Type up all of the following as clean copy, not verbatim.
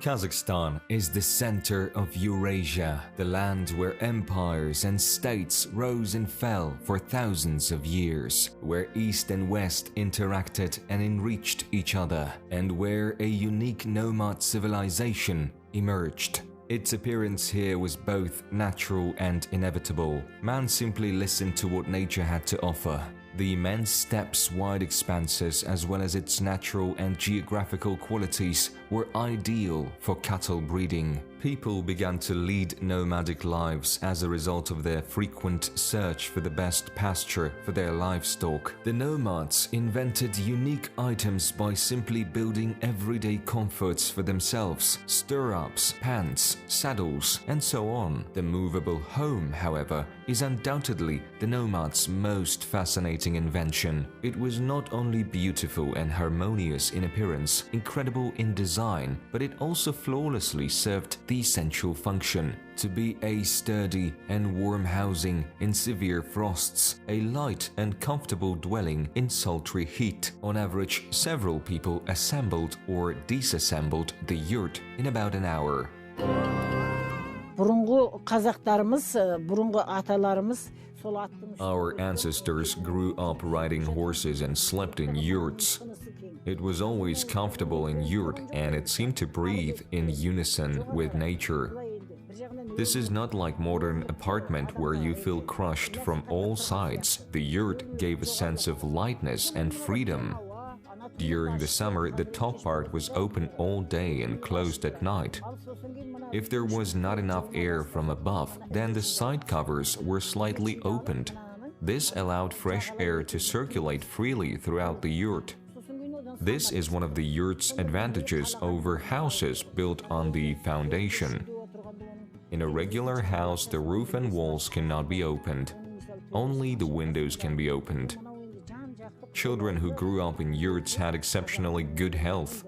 Kazakhstan is the center of Eurasia, the land where empires and states rose and fell for thousands of years, where East and West interacted and enriched each other, and where a unique nomad civilization emerged. Its appearance here was both natural and inevitable. Man simply listened to what nature had to offer. The immense steppes, wide expanses, as well as its natural and geographical qualities were ideal for cattle breeding. People began to lead nomadic lives as a result of their frequent search for the best pasture for their livestock. The nomads invented unique items by simply building everyday comforts for themselves: stirrups, pants, saddles, and so on. The movable home, however, is undoubtedly the nomad's most fascinating invention. It was not only beautiful and harmonious in appearance, incredible in design, but it also flawlessly served the essential function: to be a sturdy and warm housing in severe frosts, a light and comfortable dwelling in sultry heat. On average, several people assembled or disassembled the yurt in about an hour. Our ancestors grew up riding horses and slept in yurts. It was always comfortable in yurt, and it seemed to breathe in unison with nature. This is not like modern apartment where you feel crushed from all sides. The yurt gave a sense of lightness and freedom. During the summer, the top part was open all day and closed at night. If there was not enough air from above, then the side covers were slightly opened. This allowed fresh air to circulate freely throughout the yurt. This is one of the yurt's advantages over houses built on the foundation. In a regular house, the roof and walls cannot be opened. Only the windows can be opened. Children who grew up in yurts had exceptionally good health.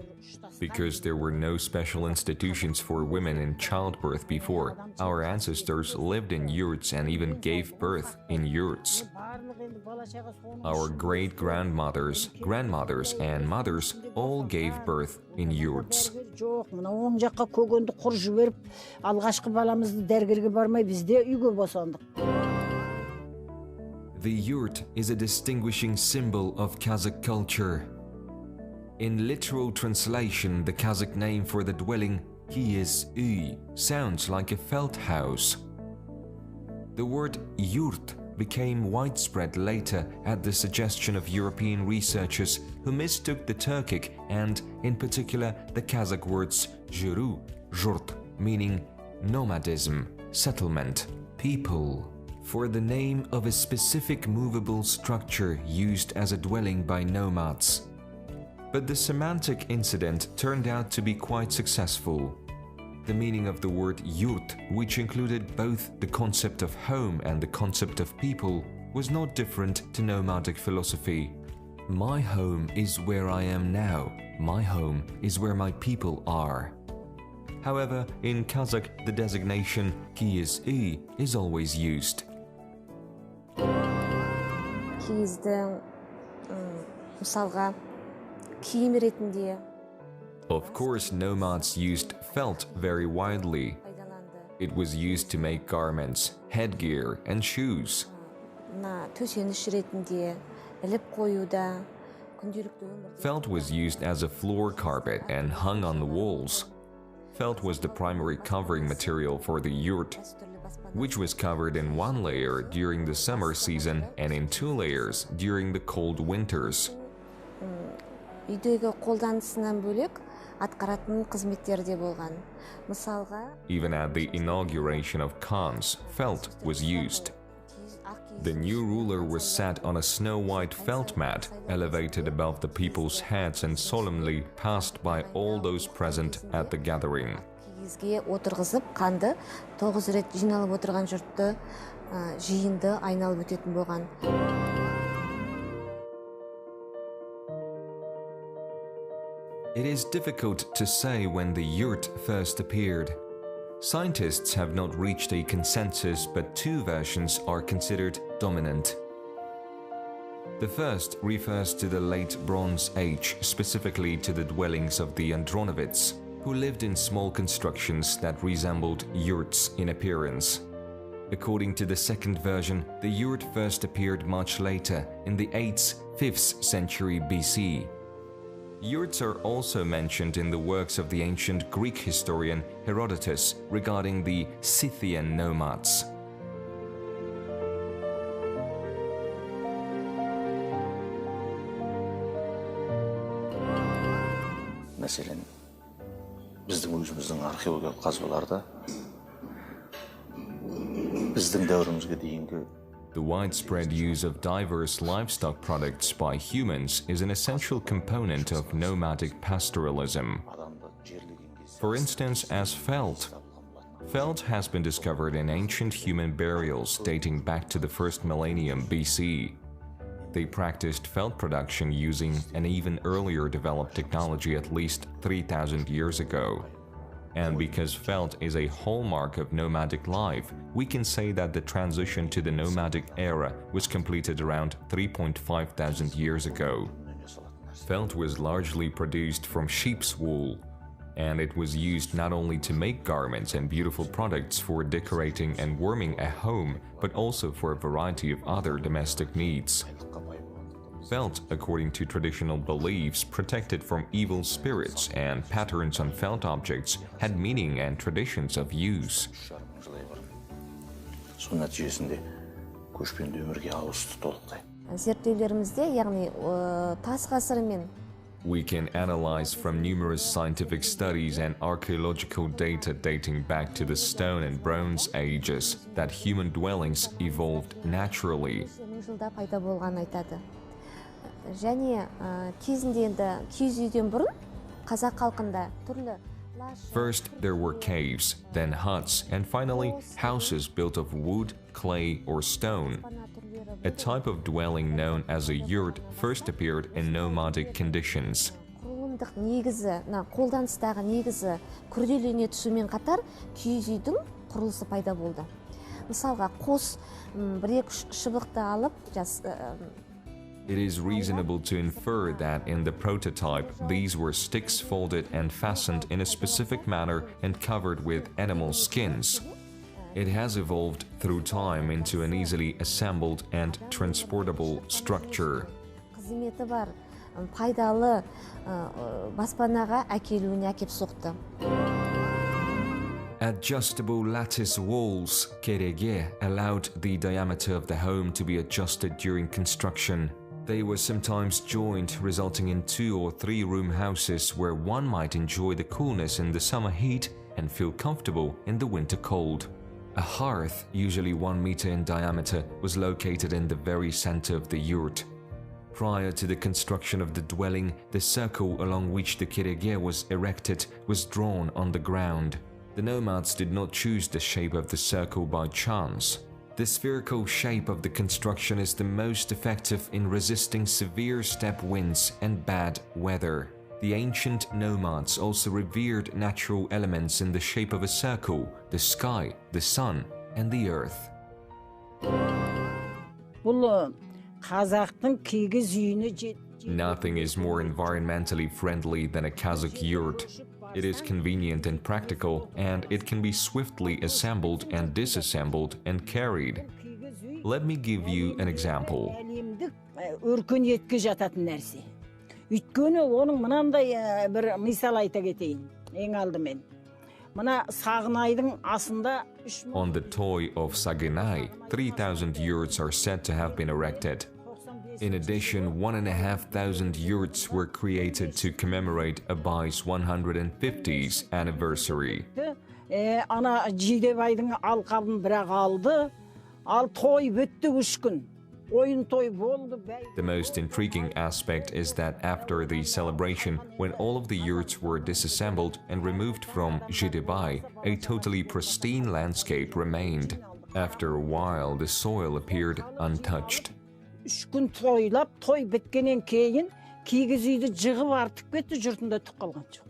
Because there were no special institutions for women in childbirth before, our ancestors lived in yurts and even gave birth in yurts. Our great-grandmothers, grandmothers, and mothers all gave birth in yurts. The yurt is a distinguishing symbol of Kazakh culture. In literal translation, the Kazakh name for the dwelling, Kyiz, sounds like a felt house. The word yurt became widespread later at the suggestion of European researchers who mistook the Turkic and, in particular, the Kazakh words juru, jurt, meaning nomadism, settlement, people, for the name of a specific movable structure used as a dwelling by nomads. But the semantic incident turned out to be quite successful. The meaning of the word yurt, which included both the concept of home and the concept of people, was not different to nomadic philosophy. My home is where I am now. My home is where my people are. However, in Kazakh, the designation Kyiz is always used. Kiyiz'de misalga kiyim ретінде. Of course, nomads used felt very widely. It was used to make garments, headgear, and shoes. төсеніш ретінде іліп қоюда. Felt was used as a floor carpet and hung on the walls. Felt was the primary covering material for the yurt, which was covered in one layer during the summer season and in two layers during the cold winters. Үйдегі қолданысынан бөлек атқаратын қызметтері де болған. Мысалға, even at the inauguration of khans, felt was used. The new ruler was sat on a snow-white felt mat elevated above the people's heads and solemnly passed by all those present at the gathering. Киізге отырғызып, қанды 9 рет жиналып отырған жұртты жиынды айналып өтетін болған. It is difficult to say when the yurt first appeared. Scientists have not reached a consensus, but two versions are considered dominant. The first refers to the late Bronze Age, specifically to the dwellings of the Andronovids, who lived in small constructions that resembled yurts in appearance. According to the second version, the yurt first appeared much later, in the 8th-5th century BC. Yurts are also mentioned in the works of the ancient Greek historian Herodotus regarding the Scythian nomads. Мәселен, біздің өзіміздің археологиялық қазбаларда біздің дәуірімізге дейінгі The widespread use of diverse livestock products by humans is an essential component of nomadic pastoralism. For instance, as felt. Felt has been discovered in ancient human burials dating back to the first millennium BC. They practiced felt production using an even earlier developed technology at least 3,000 years ago. And because felt is a hallmark of nomadic life, we can say that the transition to the nomadic era was completed around 3,500 years ago. Felt was largely produced from sheep's wool, and it was used not only to make garments and beautiful products for decorating and warming a home, but also for a variety of other domestic needs. Felt, according to traditional beliefs, protected from evil spirits, and patterns on felt objects had meaning and traditions of use. We can analyze from numerous scientific studies and archaeological data dating back to the Stone and Bronze Ages that human dwellings evolved naturally. First, there were caves, then huts, and finally houses built of wood, clay, or stone. A type of dwelling known as a yurt first appeared in nomadic conditions. It is reasonable to infer that in the prototype, these were sticks folded and fastened in a specific manner and covered with animal skins. It has evolved through time into an easily assembled and transportable structure. Adjustable lattice walls, kerege, allowed the diameter of the home to be adjusted during construction. They were sometimes joined, resulting in 2 or 3 room houses where one might enjoy the coolness in the summer heat and feel comfortable in the winter cold. A hearth, usually 1 meter in diameter, was located in the very center of the yurt. Prior to the construction of the dwelling, the circle along which the kerege was erected was drawn on the ground. The nomads did not choose the shape of the circle by chance. The spherical shape of the construction is the most effective in resisting severe steppe winds and bad weather. The ancient nomads also revered natural elements in the shape of a circle, the sky, the sun, and the earth. Nothing is more environmentally friendly than a Kazakh yurt. It is convenient and practical, and it can be swiftly assembled and disassembled and carried. Let me give you an example. On the Toy of Sagenai, 3,000 yurts are said to have been erected. In addition, 1,500 yurts were created to commemorate Abai's 150th anniversary. The most intriguing aspect is that after the celebration, when all of the yurts were disassembled and removed from Jidebai, a totally pristine landscape remained. After a while, the soil appeared untouched. Kyiz үйді жығып артып кетті, жұртында түк қалған жоқ.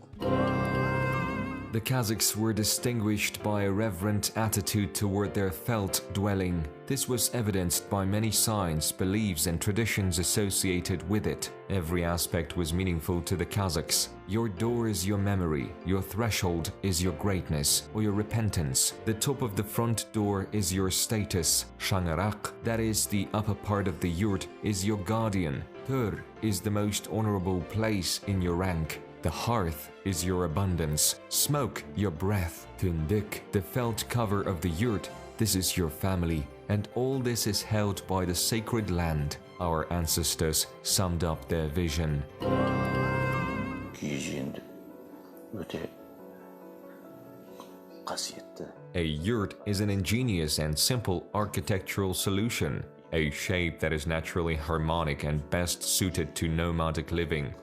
The Kazakhs were distinguished by a reverent attitude toward their felt dwelling. This was evidenced by many signs, beliefs, and traditions associated with it. Every aspect was meaningful to the Kazakhs. Your door is your memory, your threshold is your greatness or your repentance. The top of the front door is your status. Shangarak, that is the upper part of the yurt, is your guardian. Tur is the most honorable place in your rank. The hearth is your abundance, smoke your breath. Tundik, the felt cover of the yurt, this is your family, and all this is held by the sacred land. Our ancestors summed up their vision. A yurt is an ingenious and simple architectural solution, a shape that is naturally harmonic and best suited to nomadic living.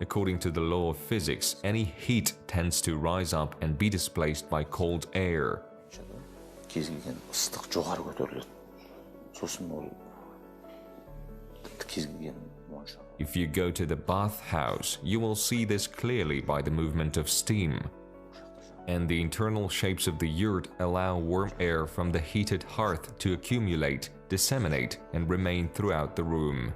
According to the law of physics, any heat tends to rise up and be displaced by cold air. If you go to the bathhouse, you will see this clearly by the movement of steam. And the internal shapes of the yurt allow warm air from the heated hearth to accumulate, disseminate, and remain throughout the room.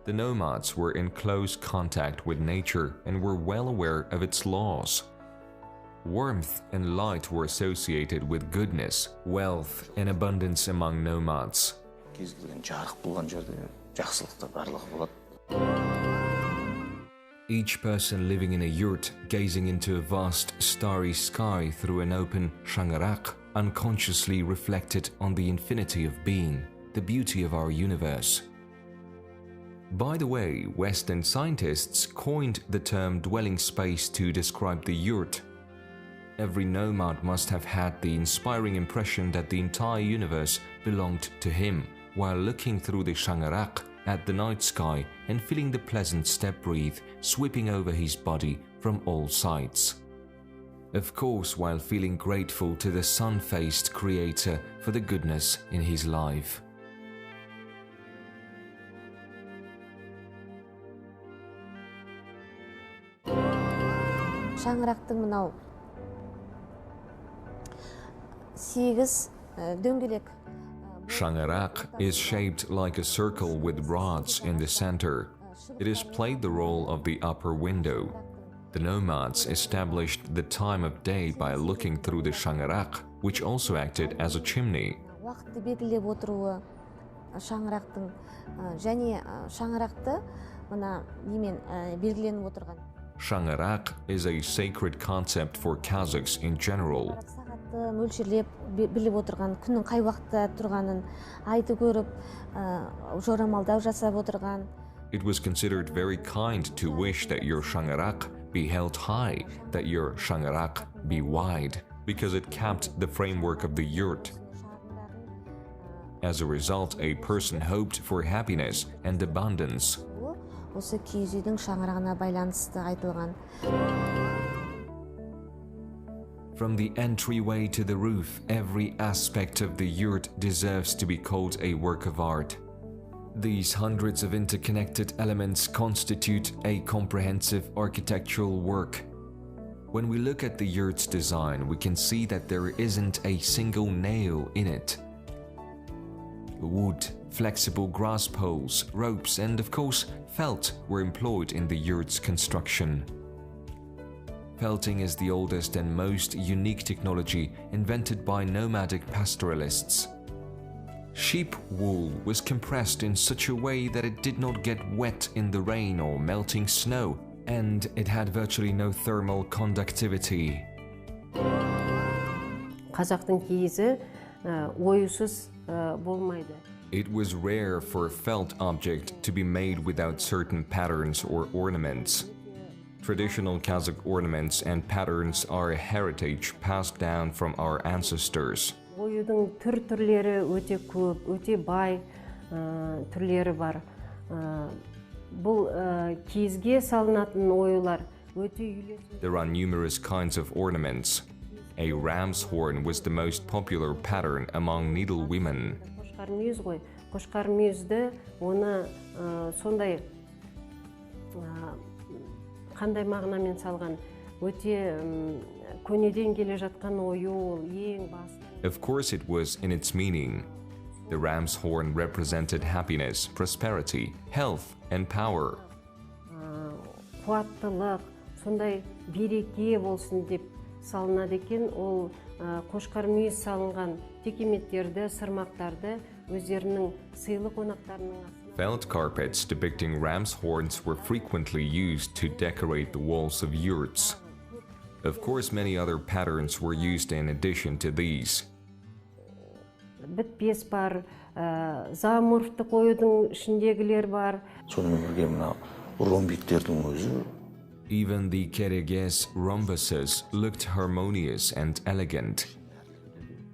The nomads were in close contact with nature and were well aware of its laws. Warmth and light were associated with goodness, wealth, and abundance among nomads. Each person living in a yurt, gazing into a vast starry sky through an open shangarak, unconsciously reflected on the infinity of being, the beauty of our universe. By the way, Western scientists coined the term dwelling space to describe the yurt. Every nomad must have had the inspiring impression that the entire universe belonged to him, while looking through the shangarak at the night sky and feeling the pleasant steppe breeze sweeping over his body from all sides. Of course, while feeling grateful to the sun-faced creator for the goodness in his life. Шаңырақтың мынау 8 дөңгелек. Shangarak is shaped like a circle with rods in the center. It has played the role of the upper window. The nomads established the time of day by looking through the shangarak, which also acted as a chimney. Уақытты белгілеп отыруы шаңырақтың және шаңырақты мына немен белгіленіп отырған. Shangarak is a sacred concept for Kazakhs in general. Сағатты мөлшерлеп біліп отырған, күннің қай уақытта тұрғанын айды көріп, жорамалдау жасап отырған. It was considered very kind to wish that your shangarak be held high, that your shangarak be wide, because it capped the framework of the yurt. As a result, a person hoped for happiness and abundance. Осы киіз үйдің шаңырағына байланысты айтылған. From the entryway to the roof, every aspect of the yurt deserves to be called a work of art. These hundreds of interconnected elements constitute a comprehensive architectural work. When we look at the yurt's design, we can see that there isn't a single nail in it. Wood, flexible grass poles, ropes, and of course, felt were employed in the yurt's construction. Felting is the oldest and most unique technology invented by nomadic pastoralists. Sheep wool was compressed in such a way that it did not get wet in the rain or melting snow, and it had virtually no thermal conductivity. Қазақтың киізі оюсыз болмайды. It was rare for a felt object to be made without certain patterns or ornaments. Traditional Kazakh ornaments and patterns are a heritage passed down from our ancestors. Оюдың түрлері өте көп, өте бай түрлері бар. Бұл киізге салынатын оюлар өте үйлесімді. There are numerous kinds of ornaments. A ram's horn was the most popular pattern among needlewomen. Қошқар мүйіз ғой. Қошқар мүйізді оны сондай қандай мағынамен салған өте көнеден келе жатқан ою ең басты. Of course it was in its meaning. The ram's horn represented happiness, prosperity, health, and power. Қуаттылық, сондай береке болсын деп салынады екен. Ол қошқар мүйіз салынған текеметтерді, сырмақтарды өздерінің сыйлы қонақтарының астына. Felt carpets depicting ram's horns were frequently used to decorate the walls of yurts. Of course, many other patterns were used in addition to these. Бітпес бар, замурфты қоюдың ішіндегілер бар. Сонымен бірге мына ромбиктердің өзі. Even the kereges rhombuses looked harmonious and elegant.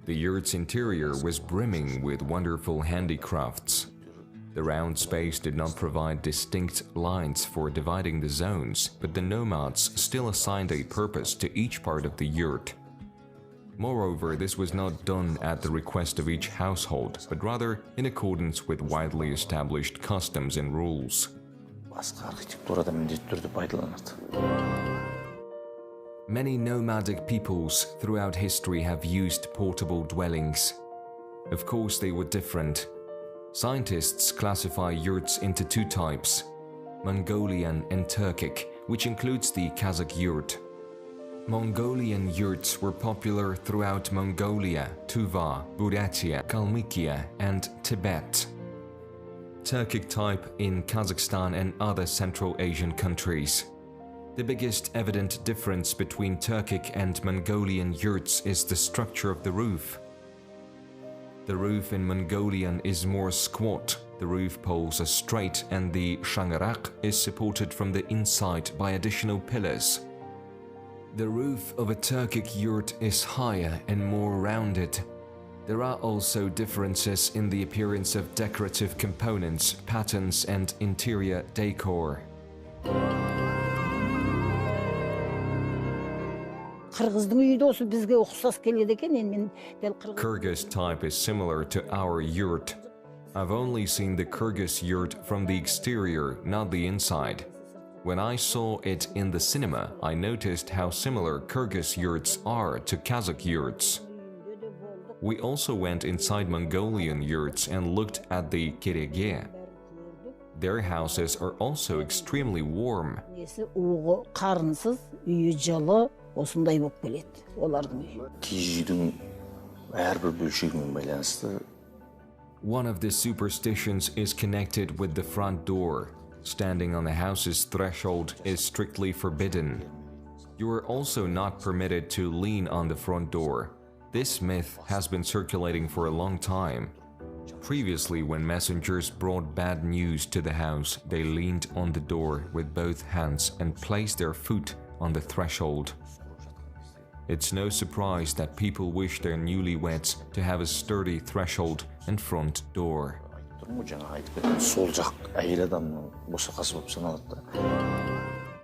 The yurt's interior was brimming with wonderful handicrafts. The round space did not provide distinct lines for dividing the zones, but the nomads still assigned a purpose to each part of the yurt. Moreover, this was not done at the request of each household, but rather in accordance with widely established customs and rules. Many nomadic peoples throughout history have used portable dwellings. Of course, they were different. Scientists classify yurts into two types, Mongolian and Turkic, which includes the Kazakh yurt. Mongolian yurts were popular throughout Mongolia, Tuva, Buryatia, Kalmykia, and Tibet. Turkic type in Kazakhstan and other Central Asian countries. The biggest evident difference between Turkic and Mongolian yurts is the structure of the roof. The roof in Mongolian is more squat, the roof poles are straight, and the shangarak is supported from the inside by additional pillars. The roof of a Turkic yurt is higher and more rounded. There are also differences in the appearance of decorative components, patterns, and interior decor. Kyrgyz type is similar to our yurt. I've only seen the Kyrgyz yurt from the exterior, not the inside. When I saw it in the cinema, I noticed how similar Kyrgyz yurts are to Kazakh yurts. We also went inside Mongolian yurts and looked at the kerege. Their houses are also extremely warm. One of the superstitions is connected with the front door. Standing on the house's threshold is strictly forbidden. You are also not permitted to lean on the front door. This myth has been circulating for a long time. Previously, when messengers brought bad news to the house, they leaned on the door with both hands and placed their foot on the threshold. It's no surprise that people wish their newlyweds to have a sturdy threshold and front door.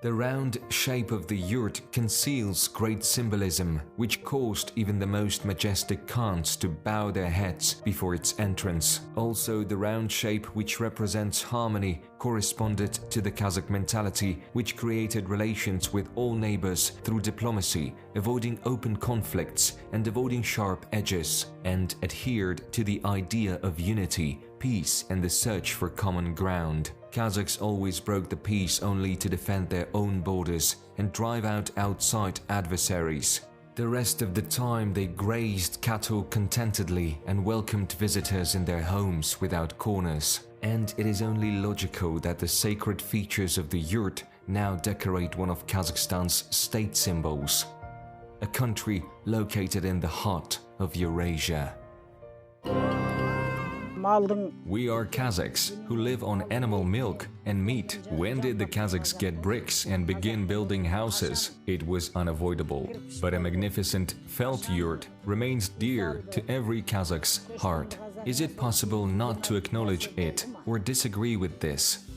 The round shape of the yurt conceals great symbolism, which caused even the most majestic Khans to bow their heads before its entrance. Also, the round shape, which represents harmony, corresponded to the Kazakh mentality, which created relations with all neighbors through diplomacy, avoiding open conflicts and avoiding sharp edges, and adhered to the idea of unity, peace, and the search for common ground. Kazakhs always broke the peace only to defend their own borders and drive out outside adversaries. The rest of the time they grazed cattle contentedly and welcomed visitors in their homes without corners. And it is only logical that the sacred features of the yurt now decorate one of Kazakhstan's state symbols, a country located in the heart of Eurasia. We are Kazakhs who live on animal milk and meat. When did the Kazakhs get bricks and begin building houses? It was unavoidable. But a magnificent felt yurt remains dear to every Kazakh's heart. Is it possible not to acknowledge it or disagree with this?